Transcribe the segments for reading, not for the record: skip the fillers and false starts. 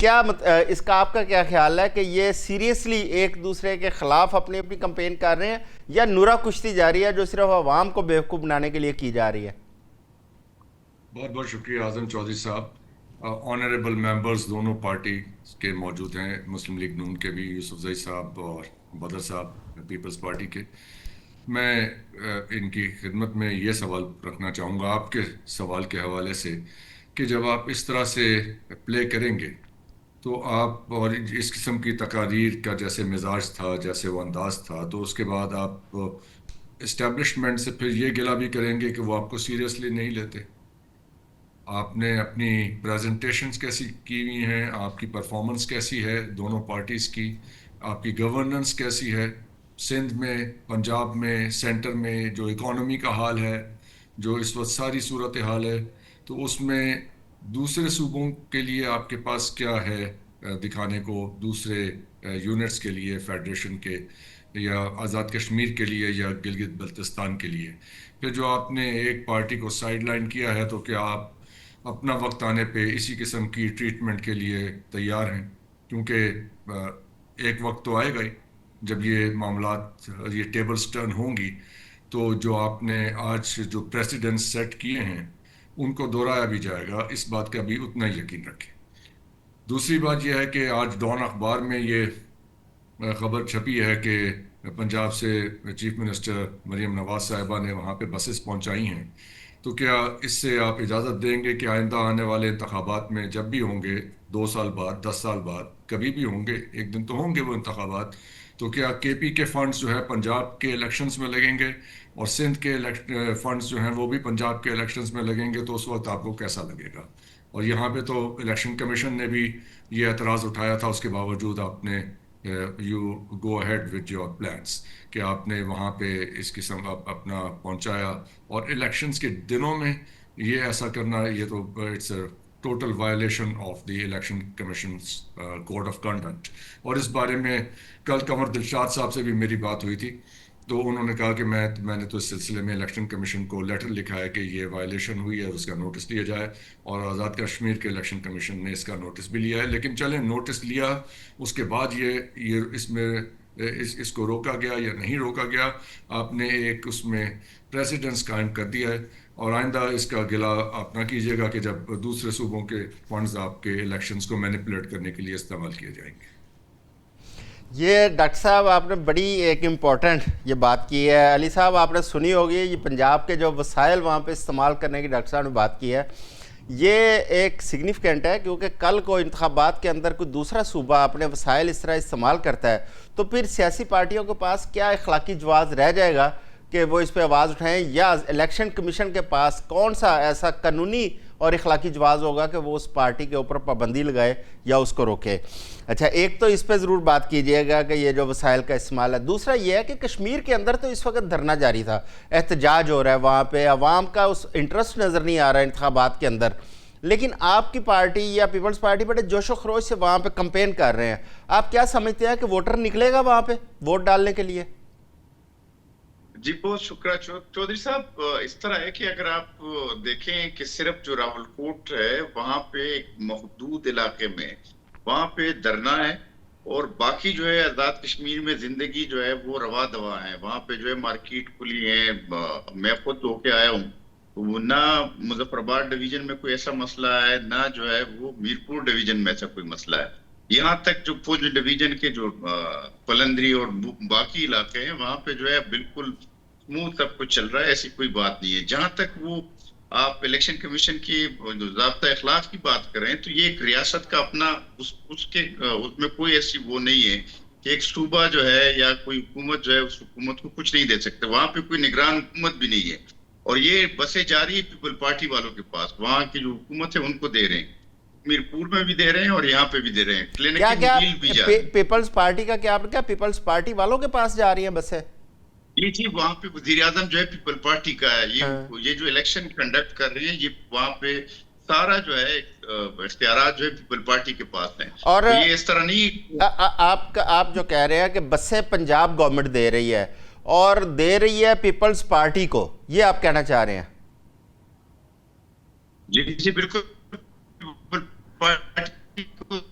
کیا اس کا آپ کا کیا خیال ہے کہ یہ سیریسلی ایک دوسرے کے خلاف اپنی اپنی کمپین کر رہے ہیں یا نورا کشتی جاری ہے جو صرف عوام کو بیوقوف بنانے کے لیے کی جا رہی ہے؟ بہت بہت شکریہ اعظم چودھری صاحب. آنریبل ممبرز دونوں پارٹی کے موجود ہیں, مسلم لیگ نون کے بھی, یوسف زئی صاحب اور بدر صاحب پیپلز پارٹی کے. میں ان کی خدمت میں یہ سوال رکھنا چاہوں گا آپ کے سوال کے حوالے سے کہ جب آپ اس طرح سے پلے کریں گے تو آپ, اور اس قسم کی تقاریر کا جیسے مزاج تھا, جیسے وہ انداز تھا, تو اس کے بعد آپ اسٹیبلشمنٹ سے پھر یہ گلہ بھی کریں گے کہ وہ آپ کو سیریسلی نہیں لیتے. آپ نے اپنی پریزنٹیشنز کیسی کی ہوئی ہیں, آپ کی پرفارمنس کیسی ہے دونوں پارٹیز کی, آپ کی گورننس کیسی ہے سندھ میں, پنجاب میں, سینٹر میں, جو اکانومی کا حال ہے, جو اس وقت ساری صورتحال ہے, تو اس میں دوسرے صوبوں کے لیے آپ کے پاس کیا ہے دکھانے کو, دوسرے یونٹس کے لیے, فیڈریشن کے, یا آزاد کشمیر کے لیے, یا گلگت بلتستان کے لیے. پھر جو آپ نے ایک پارٹی کو سائیڈ لائن کیا ہے, تو کیا آپ اپنا وقت آنے پہ اسی قسم کی ٹریٹمنٹ کے لیے تیار ہیں؟ کیونکہ ایک وقت تو آئے گا ہی جب یہ معاملات, یہ ٹیبلز ٹرن ہوں گی, تو جو آپ نے آج جو پریسیڈنٹ سیٹ کیے ہیں ان کو دہرایا بھی جائے گا, اس بات کا بھی اتنا ہی یقین رکھیں. دوسری بات یہ ہے کہ آج ڈان اخبار میں یہ خبر چھپی ہے کہ پنجاب سے چیف منسٹر مریم نواز صاحبہ نے وہاں پہ بسز پہنچائی ہیں. تو کیا اس سے آپ اجازت دیں گے کہ آئندہ آنے والے انتخابات میں جب بھی ہوں گے, 2 سال بعد, 10 سال بعد, کبھی بھی ہوں گے, ایک دن تو ہوں گے وہ انتخابات, تو کیا کے پی کے فنڈز جو ہے پنجاب کے الیکشنز میں لگیں گے اور سندھ کے فنڈز جو ہیں وہ بھی پنجاب کے الیکشنز میں لگیں گے؟ تو اس وقت آپ کو کیسا لگے گا؟ اور یہاں پہ تو الیکشن کمیشن نے بھی یہ اعتراض اٹھایا تھا, اس کے باوجود آپ نے you go ahead with your plans کہ آپ نے وہاں پہ اس قسم اپنا پہنچایا, اور الیکشنز کے دنوں میں یہ ایسا کرنا, یہ تو it's a total violation of the election commission's code of conduct. اور اس بارے میں کل قمر دلشاد صاحب سے بھی میری بات ہوئی تھی, تو انہوں نے کہا کہ میں نے تو اس سلسلے میں الیکشن کمیشن کو لیٹر لکھا ہے کہ یہ وائلیشن ہوئی ہے, اس کا نوٹس لیا جائے, اور آزاد کشمیر کے الیکشن کمیشن نے اس کا نوٹس بھی لیا ہے. لیکن چلیں, نوٹس لیا, اس کے بعد یہ اس میں اس کو روکا گیا یا نہیں روکا گیا, آپ نے ایک اس میں پریسیڈنس قائم کر دیا ہے, اور آئندہ اس کا گلہ آپ نہ کیجیے گا کہ جب دوسرے صوبوں کے فنڈز آپ کے الیکشنز کو مینیپولیٹ کرنے کے لیے استعمال کیے جائیں گے. یہ ڈاکٹر صاحب آپ نے بڑی ایک امپورٹنٹ یہ بات کی ہے. علی صاحب آپ نے سنی ہوگی, یہ پنجاب کے جو وسائل وہاں پہ استعمال کرنے کی ڈاکٹر صاحب نے بات کی ہے, یہ ایک سگنیفیکنٹ ہے, کیونکہ کل کو انتخابات کے اندر کوئی دوسرا صوبہ اپنے وسائل اس طرح استعمال کرتا ہے تو پھر سیاسی پارٹیوں کے پاس کیا اخلاقی جواز رہ جائے گا کہ وہ اس پہ آواز اٹھائیں, یا الیکشن کمیشن کے پاس کون سا ایسا قانونی اور اخلاقی جواز ہوگا کہ وہ اس پارٹی کے اوپر پابندی لگائے یا اس کو روکے؟ اچھا, ایک تو اس پہ ضرور بات کیجئے گا کہ یہ جو وسائل کا استعمال ہے. دوسرا یہ ہے کہ کشمیر کے اندر تو اس وقت دھرنا جاری تھا, احتجاج ہو رہا ہے, وہاں پہ عوام کا اس انٹرسٹ نظر نہیں آ رہا ہے انتخابات کے اندر, لیکن آپ کی پارٹی یا پیپلز پارٹی بڑے جوش و خروش سے وہاں پہ کمپین کر رہے ہیں. آپ کیا سمجھتے ہیں کہ ووٹر نکلے گا وہاں پہ ووٹ ڈالنے کے لیے؟ جی بہت شکریہ چودھری صاحب. اس طرح ہے کہ اگر آپ دیکھیں کہ صرف جو راول کوٹ ہے وہاں پہ ایک محدود علاقے میں وہاں پہ دھرنا ہے, اور باقی جو ہے آزاد کشمیر میں زندگی جو ہے وہ روا دوا ہے. وہاں پہ جو ہے مارکیٹ کھلی ہے, میں خود ہو کے آیا ہوں, نہ مظفر آباد ڈویژن میں کوئی ایسا مسئلہ ہے, نہ جو ہے وہ میرپور ڈویژن میں ایسا کوئی مسئلہ ہے. یہاں تک جو فوج ڈویژن کے جو پلندری اور باقی علاقے ہیں وہاں پہ جو ہے بالکل اسموتھ سب کچھ چل رہا ہے, ایسی کوئی بات نہیں ہے. جہاں تک وہ آپ الیکشن کمیشن کی ضابطہ اخلاق کی بات کریں تو یہ ایک ریاست کا اپنا اس میں کوئی ایسی وہ نہیں ہے کہ ایک صوبہ جو ہے یا کوئی حکومت جو ہے اس حکومت کو کچھ نہیں دے سکتے. وہاں پہ کوئی نگران حکومت بھی نہیں ہے, اور یہ بسیں جا رہی ہے پیپل پارٹی والوں کے پاس, وہاں کی جو حکومت ہے ان کو دے رہے ہیں, میرپور میں بھی دے رہے ہیں اور یہاں پہ بھی دے رہے ہیں. پیپلز پارٹی کا کیا پیپلز پارٹی والوں کے پاس جا رہی ہیں بسیں؟ یہ جی وہاں پہ وزیر اعظم جو ہے پیپل پارٹی کا ہے, یہ جو الیکشن کنڈکٹ کر رہے ہیں یہ وہاں پہ سارا جو ہے اختیارات جو ہے پیپل پارٹی کے پاس ہیں. اور یہ اس طرح نہیں, آپ جو کہہ رہے ہیں کہ بسیں پنجاب گورنمنٹ دے رہی ہے اور دے رہی ہے پیپلز پارٹی کو, یہ آپ کہنا چاہ رہے ہیں؟ جی بالکل, پیپل پارٹی کو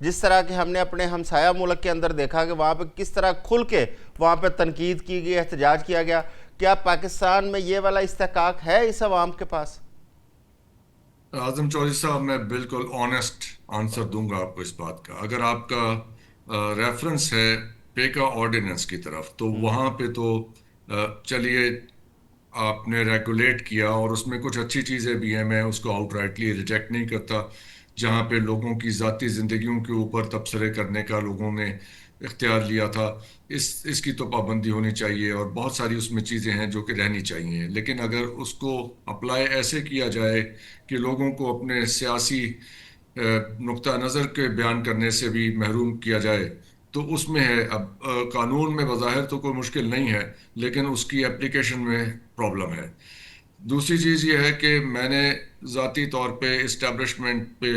جس طرح کہ ہم نے اپنے ہمسایہ ملک کے اندر دیکھا کہ وہاں پہ کس طرح کھل کے وہاں پہ تنقید کی گئی, احتجاج کیا گیا, کیا پاکستان میں یہ والا استحقاق ہے اس عوام کے پاس؟ اعظم چودھری صاحب میں بالکل آنیسٹ آنسر دوں گا آپ کو اس بات کا. اگر آپ کا ریفرنس ہے پیکا آرڈیننس کی طرف, تو وہاں پہ تو چلیے آپ نے ریگولیٹ کیا اور اس میں کچھ اچھی چیزیں بھی ہیں, میں اس کو آؤٹ رائٹلی ریجیکٹ نہیں کرتا. جہاں پہ لوگوں کی ذاتی زندگیوں کے اوپر تبصرے کرنے کا لوگوں نے اختیار لیا تھا, اس کی تو پابندی ہونی چاہیے, اور بہت ساری اس میں چیزیں ہیں جو کہ رہنی چاہیے. لیکن اگر اس کو اپلائی ایسے کیا جائے کہ لوگوں کو اپنے سیاسی نقطہ نظر کے بیان کرنے سے بھی محروم کیا جائے, تو اس میں ہے. اب قانون میں بظاہر تو کوئی مشکل نہیں ہے, لیکن اس کی اپلیکیشن میں پرابلم ہے. دوسری چیز یہ ہے کہ میں نے ذاتی طور پہ اسٹیبلشمنٹ پہ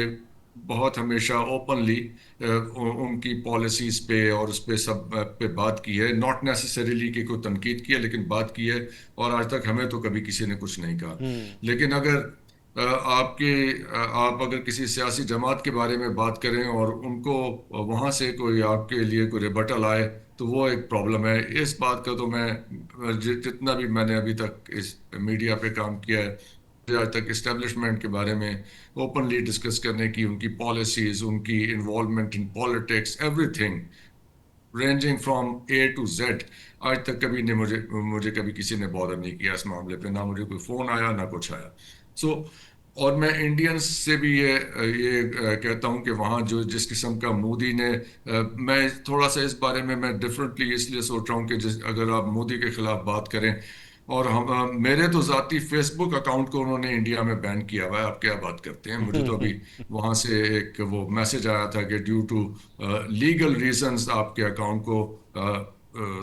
بہت ہمیشہ اوپنلی ان کی پالیسیز پہ اور اس پہ سب پہ بات کی ہے, ناٹ نیسسریلی کہ کوئی تنقید کی ہے, لیکن بات کی ہے, اور آج تک ہمیں تو کبھی کسی نے کچھ نہیں کہا. لیکن اگر آپ اگر کسی سیاسی جماعت کے بارے میں بات کریں اور ان کو وہاں سے کوئی آپ کے لیے کوئی ریبٹل آئے, تو وہ ایک پرابلم ہے. اس بات کا تو میں جتنا بھی میں نے ابھی تک اس میڈیا پہ کام کیا ہے, آج تک اسٹیبلشمنٹ کے بارے میں اوپنلی ڈسکس کرنے کی, ان کی پالیسیز, ان کی involvement in politics, everything ranging from A to Z, آج تک کبھی مجھے کبھی کسی نے بادر نہیں کیا اس معاملے پہ. نہ مجھے کوئی فون آیا, نہ کچھ آیا. اور میں انڈینز سے بھی یہ کہتا ہوں کہ وہاں جو جس قسم کا مودی نے, میں تھوڑا سا اس بارے میں ڈفرینٹلی اس لیے سوچ رہا ہوں کہ اگر آپ مودی کے خلاف بات کریں, اور میرے تو ذاتی فیس بک اکاؤنٹ کو انہوں نے انڈیا میں بین کیا ہوا ہے, آپ کیا بات کرتے ہیں. مجھے تو ابھی وہاں سے ایک وہ میسج آیا تھا کہ ڈیو ٹو لیگل ریزنز آپ کے اکاؤنٹ کو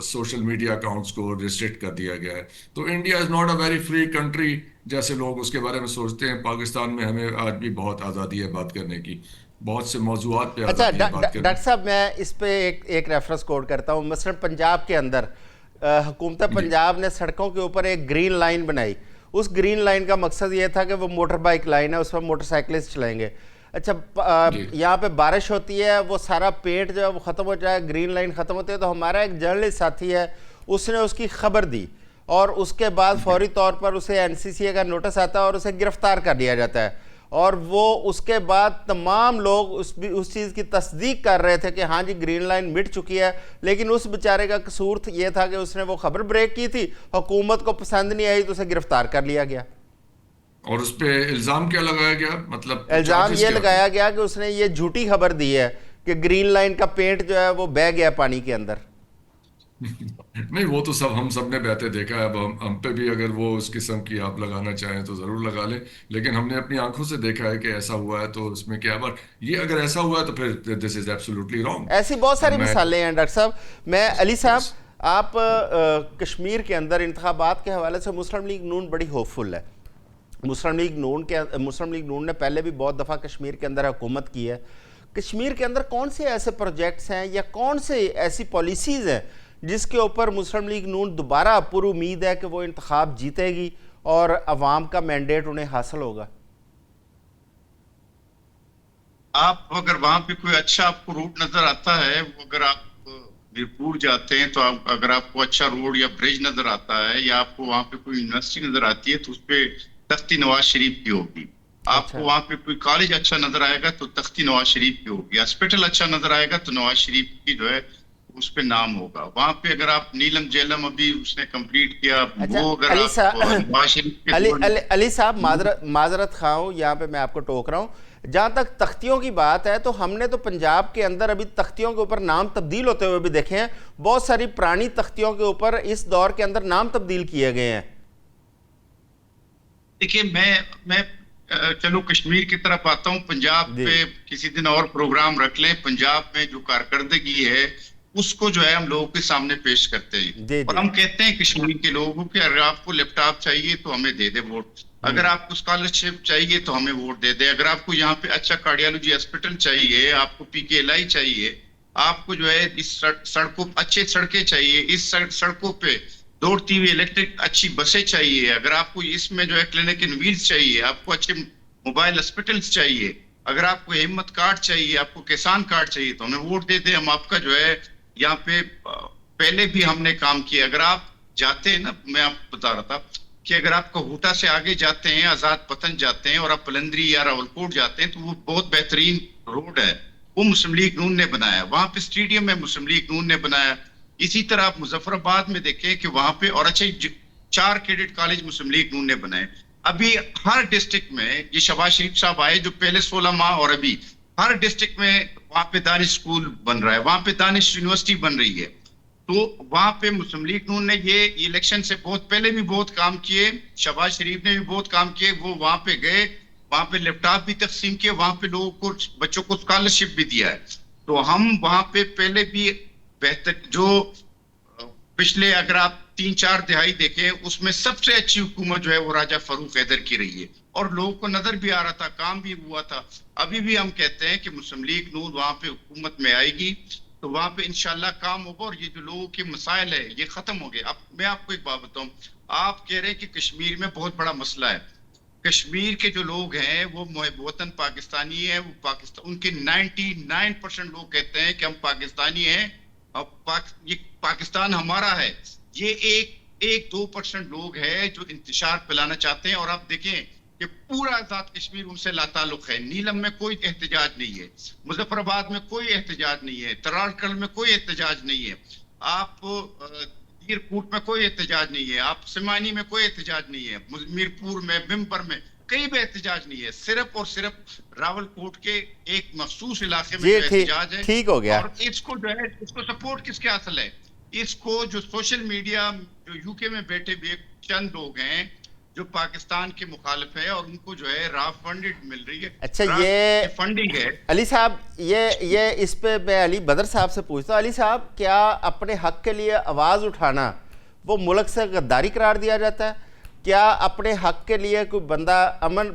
سوشل میڈیا اکاؤنٹس کو ریسٹرکٹ کر دیا گیا ہے. تو India is not a very free country جیسے لوگ اس کے بارے میں سوچتے ہیں. پاکستان میں ہمیں آج بھی بہت آزادی ہے بات کرنے کی, بہت سے موضوعات پہ آزادی ہے بات کرنے کی. ڈاکٹر صاحب میں اس پہ ایک ریفرنس کوٹ کرتا ہوں. مثلا پنجاب کے اندر حکومت پنجاب نے سڑکوں کے اوپر ایک گرین لائن بنائی. اس گرین لائن کا مقصد یہ تھا کہ وہ موٹر بائک لائن ہے, اس پر موٹر سائیکلسٹ چلائیں گے. اچھا یہاں پہ بارش ہوتی ہے, وہ سارا پیٹ جو ہے وہ ختم ہو جائے, گرین لائن ختم ہوتی ہے, تو ہمارا ایک جرنلسٹ ساتھی ہے, اس نے اس کی خبر دی, اور اس کے بعد فوری طور پر اسے NCCA کا نوٹس آتا ہے اور اسے گرفتار کر لیا جاتا ہے. اور وہ اس کے بعد تمام لوگ اس چیز کی تصدیق کر رہے تھے کہ ہاں جی گرین لائن مٹ چکی ہے, لیکن اس بیچارے کا قصور یہ تھا کہ اس نے وہ خبر بریک کی تھی, حکومت کو پسند نہیں آئی تو اسے گرفتار کر لیا گیا. اور اس پہ الزام کیا لگایا گیا؟ مطلب الزام یہ لگایا گیا کہ اس نے یہ جھوٹی خبر دی ہے کہ گرین لائن کا پینٹ جو ہے وہ بہہ گیا پانی کے اندر. نہیں, وہ تو ہم سب نے بہتے دیکھا ہے. اب ہم پہ بھی اگر وہ اس قسم کی آپ لگانا چاہیں تو ضرور لگا لیں, لیکن ہم نے اپنی آنکھوں سے دیکھا ہے کہ ایسا ہوا ہے, تو اس میں کیا بات, یہ اگر ایسا ہوا ہے تو پھر دس از ایبسولوٹلی رانگ. ایسی بہت ساری مثالیں ہیں ڈاکٹر صاحب. میں علی صاحب, آپ کشمیر کے اندر انتخابات کے حوالے سے مسلم لیگ نون بڑی ہوپ فل ہے. مسلم لیگ نون نے پہلے بھی بہت دفعہ کشمیر کے اندر حکومت کی ہے. کشمیر کے اندر کون سے ایسے پروجیکٹس ہیں یا کون سے ایسی پالیسیز ہیں جس کے اوپر مسلم لیگ نون دوبارہ پر امید ہے کہ وہ انتخاب جیتے گی اور عوام کا مینڈیٹ انہیں حاصل ہوگا؟ آپ اگر وہاں پہ کوئی اچھا آپ کو روٹ نظر آتا ہے, اگر آپ میرپور جاتے ہیں تو اگر آپ کو اچھا روڈ یا برج نظر آتا ہے, یا آپ کو وہاں پہ کوئی یونیورسٹی نظر آتی ہے تو اس پہ تختی نواز شریف کی ہوگی. آپ کو وہاں پہ کوئی کالج اچھا نظر آئے گا تو تختی نواز شریف کی ہوگی. ہاسپٹل اچھا نظر آئے گا تو نواز شریف کی جو ہے اس پہ نام ہوگا. وہاں پہ اگر آپ نیلم جیلم ابھی اس نے کمپلیٹ کیا, وہ اگر علی صاحب معذرت خواہ ہوں, یہاں پہ میں آپ کو ٹوک رہا ہوں. جہاں تک تختیوں کی بات ہے تو ہم نے تو پنجاب کے اندر ابھی تختیوں کے اوپر نام تبدیل ہوتے ہوئے بھی دیکھے ہیں. بہت ساری پرانی تختیوں کے اوپر اس دور کے اندر نام تبدیل کیے گئے ہیں. دیکھیے میں چلو کشمیر کی طرف آتا ہوں. پنجاب پہ کسی دن اور پروگرام رکھ لیں. پنجاب میں جو کارکردگی ہے اس کو جو ہے ہم لوگوں کے سامنے پیش کرتے ہیں, اور ہم کہتے ہیں کشمیر کے لوگوں کو کہ اگر آپ کو لیپ ٹاپ چاہیے تو ہمیں دے دے ووٹ, اگر آپ کو اسکالرشپ چاہیے تو ہمیں ووٹ دے دے, اگر آپ کو یہاں پہ اچھا کارڈیالوجی ہاسپٹل چاہیے, آپ کو PKLI چاہیے, آپ کو جو ہے اس سڑکوں اچھے سڑکیں چاہیے, اس سڑکوں پہ دوڑتی ہوئی الیکٹرک اچھی بسیں چاہیے, اگر آپ کو اس میں جو ہے کلینک ان ویلز چاہیے, آپ کو اچھے موبائل ہاسپٹلس چاہیے, اگر آپ کو ہمت کارڈ چاہیے, آپ کو کسان کارڈ چاہیے تو ہمیں ووٹ دے دیں, ہم آپ کا جو ہے یہاں پہ پہلے بھی ہم نے کام کیا. اگر آپ جاتے ہیں نا, میں آپ کو بتا رہا تھا کہ اگر آپ کوٹا سے آگے جاتے ہیں, آزاد پتن جاتے ہیں اور آپ پلندری یا راولکوٹ جاتے ہیں تو وہ بہت بہترین روڈ ہے, وہ مسلم لیگ نون نے بنایا. وہاں پہ اسٹیڈیم میں مسلم لیگ نون نے بنایا. اسی طرح آپ مظفر آباد میں دیکھیں کہ وہاں پہ, اور اچھا 4 کیڈٹ کالج مسلم لیگ نون نے بنائے. ابھی ہر ڈسٹرکٹ میں, یہ شہباز شریف صاحب آئے جو پہلے 16 ماہ, اور ابھی ہر ڈسٹرکٹ میں وہاں پہ دانش اسکول بن رہا ہے, وہاں پہ دانش یونیورسٹی بن رہی ہے. تو وہاں پہ مسلم لیگ نون نے یہ الیکشن سے بہت پہلے بھی بہت کام کیے, شہباز شریف نے بھی بہت کام کیے. وہ وہاں پہ گئے, وہاں پہ لیپ ٹاپ بھی تقسیم کیے, وہاں پہ لوگوں کو, بچوں کو اسکالرشپ بھی دیا ہے. تو ہم وہاں پہ پہلے بھی بہتر, جو پچھلے اگر آپ 3-4 دہائی دیکھیں, اس میں سب سے اچھی حکومت جو ہے وہ راجہ فاروق حیدر کی رہی ہے, اور لوگوں کو نظر بھی آ رہا تھا, کام بھی ہوا تھا. ابھی بھی ہم کہتے ہیں کہ مسلم لیگ نون وہاں پہ حکومت میں آئے گی تو وہاں پہ انشاءاللہ کام ہوگا, اور یہ جو لوگوں کے مسائل ہے یہ ختم ہو گئے. اب میں آپ کو ایک بات بتاؤں, آپ کہہ رہے ہیں کہ کشمیر میں بہت بڑا مسئلہ ہے. کشمیر کے جو لوگ ہیں وہ محب وطن پاکستانی ہیں, وہ پاکستان, ان کے 99% لوگ کہتے ہیں کہ ہم پاکستانی ہیں, یہ پاکستان ہمارا ہے. یہ 1-2% لوگ ہیں جو انتشار پھیلانا چاہتے ہیں. اور آپ دیکھیں کہ پورا آزاد کشمیر ان سے لا تعلق ہے. نیلم میں کوئی احتجاج نہیں ہے, مظفر آباد میں کوئی احتجاج نہیں ہے, تراڑکل میں کوئی احتجاج نہیں ہے, آپ میرپور میں کوئی احتجاج نہیں ہے, آپ سمانی میں کوئی احتجاج نہیں ہے, میرپور میں, بمبر میں کہیں بھی احتجاج نہیں ہے. صرف اور صرف راولکوٹ کے ایک مخصوص علاقے میں جو احتجاج ہے. ٹھیک ہو گیا. اور اس کو جو ہے, اس کو سپورٹ کس کے حاصل ہے, اس کو جو سوشل میڈیا, جو یو کے میں بیٹھے ہوئے چند لوگ ہیں جو پاکستان کے مخالف ہے, اور ان کو جو ہے را فنڈڈ مل رہی ہے. اچھا, یہ فنڈنگ ہے. علی صاحب, یہ اس پہ میں علی بدر صاحب سے پوچھتا ہوں. علی صاحب, کیا اپنے حق کے لیے آواز اٹھانا وہ ملک سے غداری قرار دیا جاتا ہے؟ کیا اپنے حق کے لیے کوئی بندہ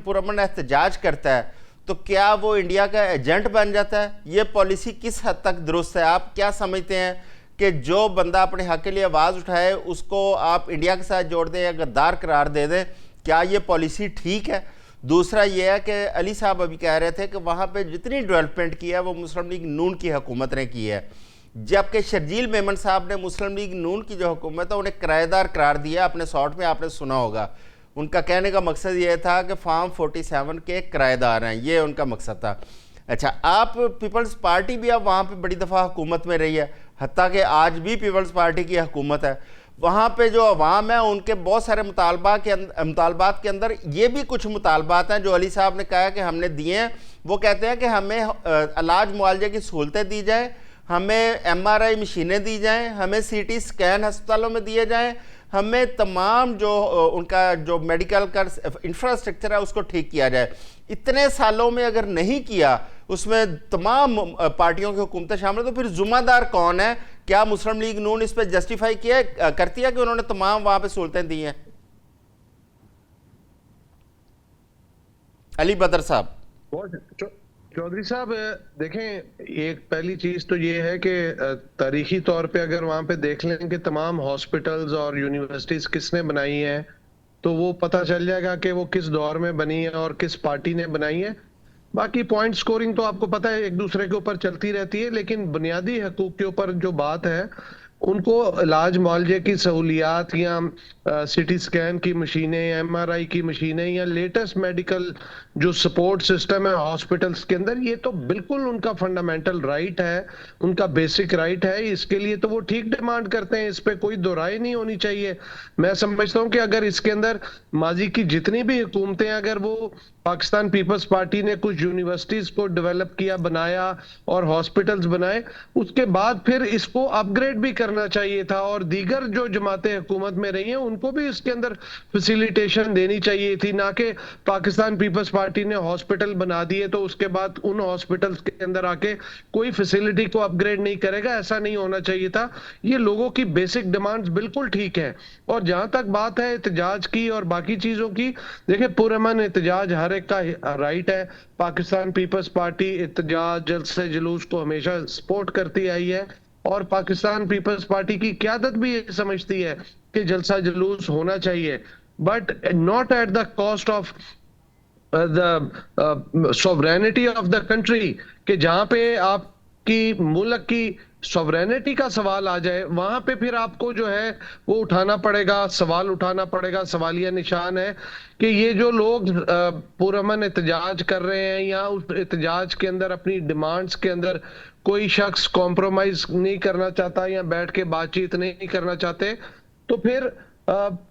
پرامن احتجاج کرتا ہے تو کیا وہ انڈیا کا ایجنٹ بن جاتا ہے؟ یہ پالیسی کس حد تک درست ہے؟ آپ کیا سمجھتے ہیں کہ جو بندہ اپنے حق کے لیے آواز اٹھائے اس کو آپ انڈیا کے ساتھ جوڑ دیں یا غدار قرار دے دیں, کیا یہ پالیسی ٹھیک ہے؟ دوسرا یہ ہے کہ علی صاحب ابھی کہہ رہے تھے کہ وہاں پہ جتنی ڈیولپمنٹ کی ہے وہ مسلم لیگ نون کی حکومت نے کی ہے, جبکہ شرجیل میمن صاحب نے مسلم لیگ نون کی جو حکومت ہے انہیں کرایہ دار قرار دیا. اپنے ساؤٹ میں آپ نے سنا ہوگا, ان کا کہنے کا مقصد یہ تھا کہ فارم 47 کے کرایہ دار ہیں, یہ ان کا مقصد تھا. اچھا, آپ پیپلز پارٹی بھی اب وہاں پہ بڑی دفعہ حکومت میں رہی ہے, حتیٰ کہ آج بھی پیپلز پارٹی کی حکومت ہے. وہاں پہ جو عوام ہے ان کے بہت سارے مطالبات کے اندر یہ بھی کچھ مطالبات ہیں جو علی صاحب نے کہا کہ ہم نے دیے ہیں. وہ کہتے ہیں کہ ہمیں علاج معالجے کی سہولتیں دی جائیں, ہمیں MRI مشینیں دی جائیں, ہمیں CT اسکین ہسپتالوں میں دیے جائیں, ہمیں تمام جو ان کا جو میڈیکل کا انفراسٹرکچر ہے اس کو ٹھیک کیا جائے. اتنے سالوں میں اگر نہیں کیا, اس میں تمام پارٹیوں کی حکومتیں شامل ہیں, تو پھر ذمہ دار کون ہے؟ کیا مسلم لیگ نون اس پہ جسٹیفائی کرتی ہے کہ انہوں نے تمام وہاں پہ سہولتیں دی ہیں؟ علی بدر صاحب. چودھری صاحب دیکھیں, ایک پہلی چیز تو یہ ہے کہ تاریخی طور پہ اگر وہاں پہ دیکھ لیں کہ تمام ہاسپٹلز اور یونیورسٹیز کس نے بنائی ہیں تو وہ پتہ چل جائے گا کہ وہ کس دور میں بنی ہے اور کس پارٹی نے بنائی ہے. باقی پوائنٹ سکورنگ تو آپ کو پتہ ہے ایک دوسرے کے اوپر چلتی رہتی ہے, لیکن بنیادی حقوق کے اوپر جو بات ہے, ان کو علاج معالجے کی سہولیات یا CT اسکین کی مشینیں, MRI کی مشینیں یا لیٹسٹ میڈیکل جو سپورٹ سسٹم ہے ہاسپٹلز کے اندر, یہ تو بالکل ان کا فنڈامنٹل رائٹ ہے, ان کا بیسک رائٹ ہے. اس کے لیے تو وہ ٹھیک ڈیمانڈ کرتے ہیں, اس پہ کوئی دو رائے نہیں ہونی چاہیے. میں سمجھتا ہوں کہ اگر اس کے اندر ماضی کی جتنی بھی حکومتیں, اگر وہ پاکستان پیپلز پارٹی نے کچھ یونیورسٹیز کو ڈیولپ کیا, بنایا اور ہاسپٹلز بنائے, اس کے بعد پھر اس کو اپ گریڈ بھی کرنا چاہیے تھا, اور دیگر جو جماعتیں حکومت میں رہی ہیں ان کو بھی اس کے اندر فیسیلیٹیشن دینی چاہیے تھی, نہ کہ پاکستان پیپلز پارٹی نے ہاسپٹل بنا دیے تو اس کے بعد ان ہاسپٹلز کے اندر آ کے کوئی فیسیلیٹی کو اپ گریڈ نہیں کرے گا. ایسا نہیں ہونا چاہیے تھا. یہ لوگوں کی بیسک ڈیمانڈز بالکل ٹھیک ہے. اور جہاں تک بات ہے احتجاج کی اور باقی چیزوں کی, دیکھیں پرامن احتجاج ہر ایک کا رائٹ ہے. پاکستان پیپلز پارٹی احتجاج, جلسے, جلوس کو ہمیشہ سپورٹ کرتی آئی ہے, اور پاکستان پیپلز پارٹی کی قیادت بھی یہ سمجھتی ہے کہ جلسہ جلوس ہونا چاہیے, but not at the cost of sovereignty of the country, کہ جہاں پہ آپ کی ملک کی سوورینٹی کا سوال آ جائے وہاں پہ پھر آپ کو جو ہے وہ اٹھانا پڑے گا، سوال اٹھانا پڑے گا. سوالیہ نشان ہے کہ یہ جو لوگ پرامن احتجاج کر رہے ہیں یا اس احتجاج کے اندر اپنی ڈیمانڈز کے اندر کوئی شخص کمپرومائز نہیں کرنا چاہتا یا بیٹھ کے بات چیت نہیں کرنا چاہتے، تو پھر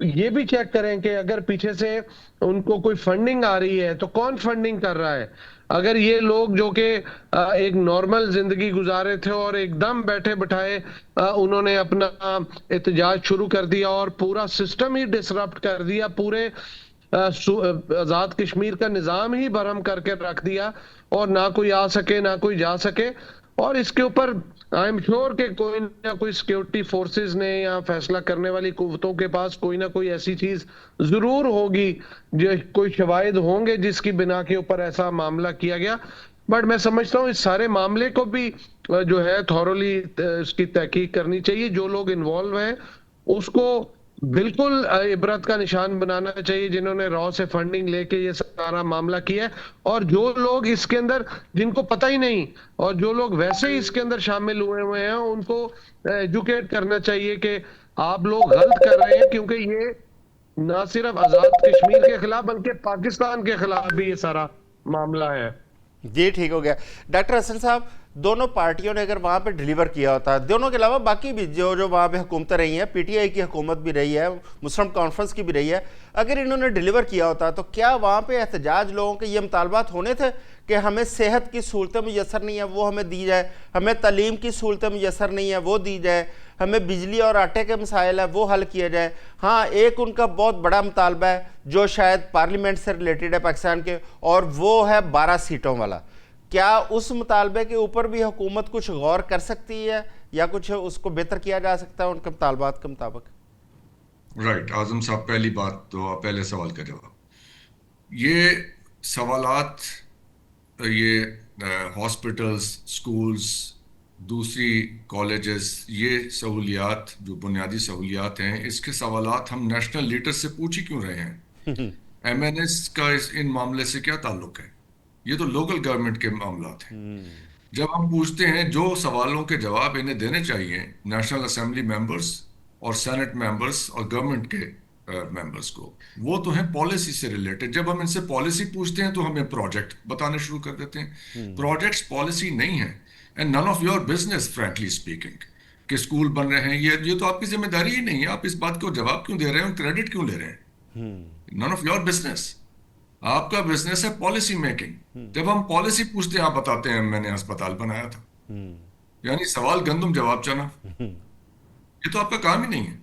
یہ بھی چیک کریں کہ اگر پیچھے سے ان کو کوئی فنڈنگ آ رہی ہے تو کون فنڈنگ کر رہا ہے. اگر یہ لوگ جو کہ ایک نارمل زندگی گزارے تھے اور ایک دم بیٹھے بٹھائے انہوں نے اپنا احتجاج شروع کر دیا اور پورا سسٹم ہی ڈسرپٹ کر دیا، پورے آزاد کشمیر کا نظام ہی برہم کر کے رکھ دیا اور نہ کوئی آ سکے نہ کوئی جا سکے، اور اس کے اوپر آئی ایم شیور کہ کوئی نہ کوئی سیکیورٹی فورسز نے یا فیصلہ کرنے والی قوتوں کے پاس کوئی نہ کوئی ایسی چیز ضرور ہوگی، جو کوئی شواہد ہوں گے جس کی بنا کے اوپر ایسا معاملہ کیا گیا. بٹ میں سمجھتا ہوں اس سارے معاملے کو بھی جو ہے تھورولی اس کی تحقیق کرنی چاہیے. جو لوگ انوالو ہیں اس کو بالکل عبرت کا نشان بنانا چاہیے جنہوں نے راؤ سے فنڈنگ لے کے یہ سارا معاملہ کیا ہے، اور جو لوگ اس کے اندر جن کو پتہ ہی نہیں اور جو لوگ ویسے ہی اس کے اندر شامل ہوئے ہیں ان کو ایجوکیٹ کرنا چاہیے کہ آپ لوگ غلط کر رہے ہیں، کیونکہ یہ نہ صرف آزاد کشمیر کے خلاف بلکہ پاکستان کے خلاف بھی یہ سارا معاملہ ہے. جی ٹھیک ہو گیا. ڈاکٹر حسن صاحب، دونوں پارٹیوں نے اگر وہاں پہ ڈیلیور کیا ہوتا، دونوں کے علاوہ باقی بھی جو وہاں پہ حکومتیں رہی ہیں، پی ٹی آئی کی حکومت بھی رہی ہے، مسلم کانفرنس کی بھی رہی ہے، اگر انہوں نے ڈیلیور کیا ہوتا تو کیا وہاں پہ احتجاج لوگوں کے یہ مطالبات ہونے تھے کہ ہمیں صحت کی سہولتیں میسر نہیں ہیں وہ ہمیں دی جائے، ہمیں تعلیم کی سہولتیں میسر نہیں ہیں وہ دی جائے، ہمیں بجلی اور آٹے کے مسائل ہیں وہ حل کیا جائے. ہاں ایک ان کا بہت بڑا مطالبہ ہے جو شاید پارلیمنٹ سے ریلیٹڈ ہے پاکستان کے، اور وہ ہے 12 سیٹوں والا. کیا اس مطالبے کے اوپر بھی حکومت کچھ غور کر سکتی ہے یا کچھ اس کو بہتر کیا جا سکتا ہے ان کے مطالبات کے مطابق؟ رائٹ اعظم صاحب، پہلی بات تو پہلے سوال کا جواب، یہ سوالات یہ ہاسپٹلز، سکولز، دوسری کالجز، یہ سہولیات جو بنیادی سہولیات ہیں، اس کے سوالات ہم نیشنل لیڈر سے پوچھ ہی کیوں رہے ہیں؟ ایم این ایس کا ان معاملے سے کیا تعلق ہے؟ یہ تو لوکل گورنمنٹ کے معاملات ہیں. جب ہم پوچھتے ہیں جو سوالوں کے جواب انہیں دینے چاہیے نیشنل اسمبلی ممبرز اور سینٹ ممبرز اور گورنمنٹ کے ممبرز کو، وہ تو ہیں پالیسی سے ریلیٹڈ. جب ہم ان سے پالیسی پوچھتے ہیں تو ہمیں پروجیکٹ بتانے شروع کر دیتے ہیں. پروجیکٹس پالیسی نہیں ہیں. And none of your business frankly speaking کہ اسکول بن رہے ہیں، یہ تو آپ کی ذمہ داری ہی نہیں ہے. آپ اس بات کو جواب کیوں دے رہے ہیں، کریڈٹ کیوں لے رہے ہیں؟ None of your business. آپ کا بزنس ہے پالیسی میکنگ. جب ہم پالیسی پوچھتے ہیں آپ بتاتے ہیں میں نے ہسپتال بنایا تھا. یعنی سوال گندم جواب چنا، یہ تو آپ کا کام ہی نہیں ہے.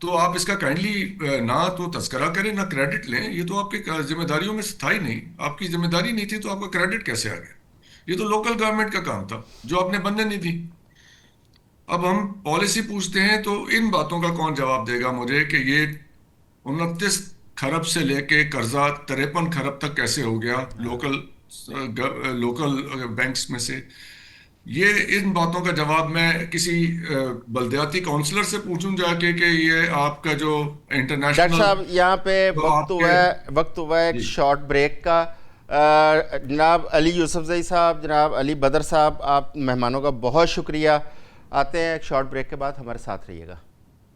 تو آپ اس کا کائنڈلی نہ تو تذکرہ کریں نہ کریڈٹ لیں. یہ تو آپ کی ذمہ داریوں میں سے تھا ہی نہیں. آپ کی ذمہ داری نہیں تھی تو آپ کا کریڈٹ کیسے آ گیا؟ یہ تو لوکل گورنمنٹ کا کام تھا جو آپ نے بننے نہیں دی. اب ہم پالیسی پوچھتے ہیں تو ان باتوں کا کون جواب دے گا مجھے کہ یہ 29 کھرب سے لے کے قرضہ 53 کھرب تک کیسے ہو گیا لوکل بینکس میں سے؟ یہ ان باتوں کا جواب میں کسی بلدیاتی کونسلر سے پوچھوں جا کے کہ یہ آپ کا جو انٹرنیشنل. ڈاکٹر صاحب یہاں پہ وقت ہوا ہے ایک شارٹ بریک کا. جناب علی یوسفزئی صاحب، جناب علی بدر صاحب، آپ مہمانوں کا بہت شکریہ. آتے ہیں ایک شارٹ بریک کے بعد، ہمارے ساتھ رہیے گا.